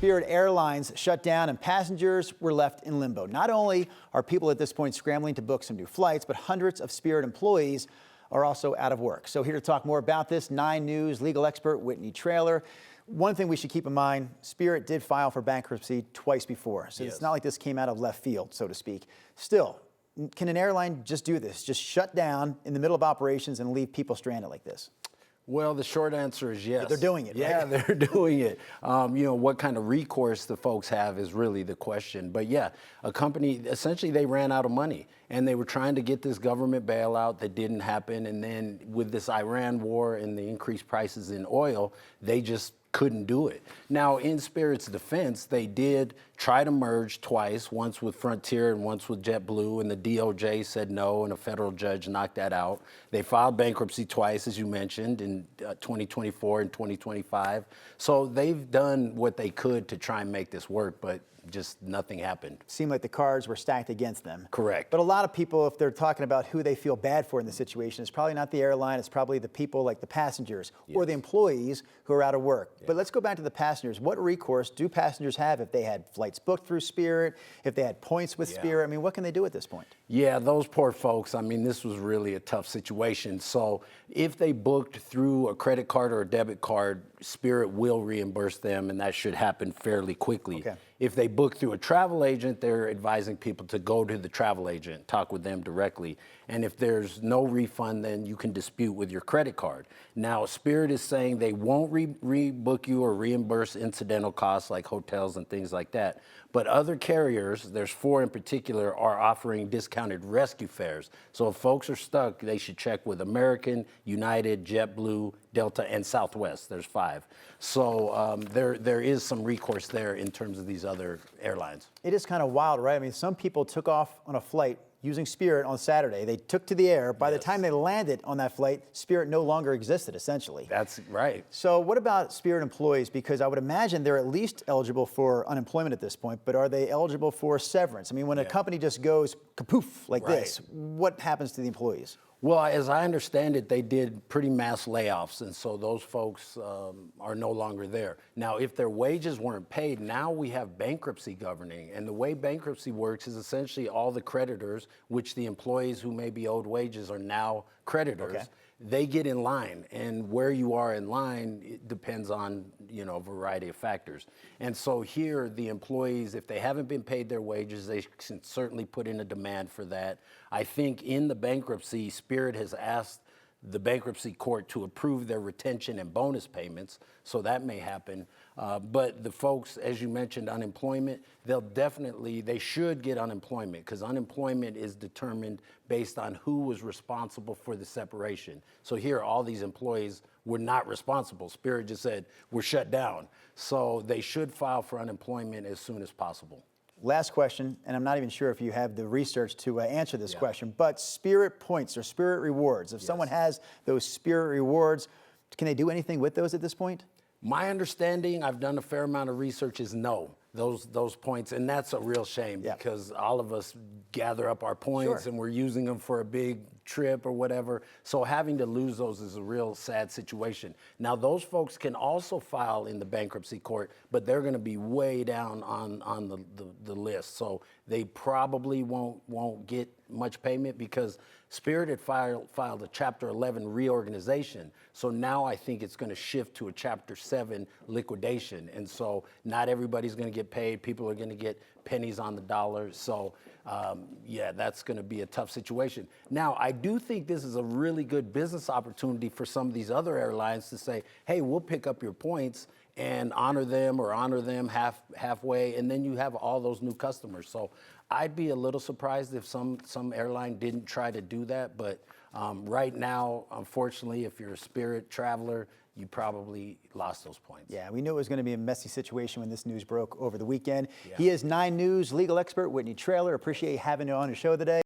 Spirit Airlines shut down and passengers were left in limbo. Not only are people at this point scrambling to book some new flights, but hundreds of Spirit employees are also out of work. So here to talk more about this, 9 News legal expert Whitney Traylor. One thing we should keep in mind, Spirit did file for bankruptcy twice before. So It's not like this came out of left field, so to speak. Still, can an airline just do this? Just shut down in the middle of operations and leave people stranded like this? Well, the short answer is yes. But they're doing it, right? Yeah, they're doing it. What kind of recourse the folks have is really the question. But yeah, a company, essentially they ran out of money and they were trying to get this government bailout that didn't happen. And then with this Iran war and the increased prices in oil, they just couldn't do it. Now, in Spirit's defense, they did try to merge twice, once with Frontier and once with JetBlue, and the DOJ said no, and a federal judge knocked that out. They filed bankruptcy twice, as you mentioned, in 2024 and 2025. So they've done what they could to try and make this work, but just nothing happened. Seemed like the cards were stacked against them. Correct. But a lot of people, if they're talking about who they feel bad for in the situation, it's probably not the airline, it's probably the people like the passengers or the employees who are out of work. But let's go back to the passengers. What recourse do passengers have if they had flights booked through Spirit, if they had points with Spirit? I mean, what can they do at this point? Yeah, those poor folks, I mean, this was really a tough situation. So if they booked through a credit card or a debit card, Spirit will reimburse them, and that should happen fairly quickly. Okay. If they book through a travel agent, they're advising people to go to the travel agent, talk with them directly. And if there's no refund, then you can dispute with your credit card. Now, Spirit is saying they won't rebook you or reimburse incidental costs like hotels and things like that. But other carriers, there's 4 in particular, are offering discounted rescue fares. So if folks are stuck, they should check with American, United, JetBlue, Delta, and Southwest. There's 5. So there is some recourse there in terms of these other airlines. It is kind of wild, right? I mean, some people took off on a flight using Spirit on Saturday. They took to the air. By the time they landed on that flight, Spirit no longer existed, essentially. That's right. So what about Spirit employees? Because I would imagine they're at least eligible for unemployment at this point, but are they eligible for severance? I mean, when a company just goes kapoof like this, what happens to the employees? Well, as I understand it, they did pretty mass layoffs, and so those folks are no longer there. Now, if their wages weren't paid, now we have bankruptcy governing, and the way bankruptcy works is essentially all the creditors, which the employees who may be owed wages are now creditors. Okay. They get in line, and where you are in line, it depends on, a variety of factors. And so here, the employees, if they haven't been paid their wages, they can certainly put in a demand for that. I think in the bankruptcy, Spirit has asked the bankruptcy court to approve their retention and bonus payments, so that may happen. But the folks, as you mentioned, unemployment, they should get unemployment, because unemployment is determined based on who was responsible for the separation. So here, all these employees were not responsible. Spirit just said, we're shut down. So they should file for unemployment as soon as possible. Last question, and I'm not even sure if you have the research to answer this question, but Spirit points or Spirit rewards, if someone has those Spirit rewards, can they do anything with those at this point? My understanding, I've done a fair amount of research, is no, those points, and that's a real shame because all of us gather up our points and we're using them for a big trip or whatever. So having to lose those is a real sad situation. Now, those folks can also file in the bankruptcy court, but they're going to be way down on the list. So they probably won't get much payment because Spirit had filed a Chapter 11 reorganization. So now I think it's going to shift to a Chapter 7 liquidation. And so not everybody's going to get paid. People are going to get pennies on the dollar. So that's going to be a tough situation. Now, I do think this is a really good business opportunity for some of these other airlines to say, hey, we'll pick up your points and honor them halfway, and then you have all those new customers. So I'd be a little surprised if some airline didn't try to do that, but right now, unfortunately, if you're a Spirit traveler, you probably lost those points. Yeah, we knew it was going to be a messy situation when this news broke over the weekend. He is 9 News legal expert Whitney Traylor. Appreciate having you on the show today.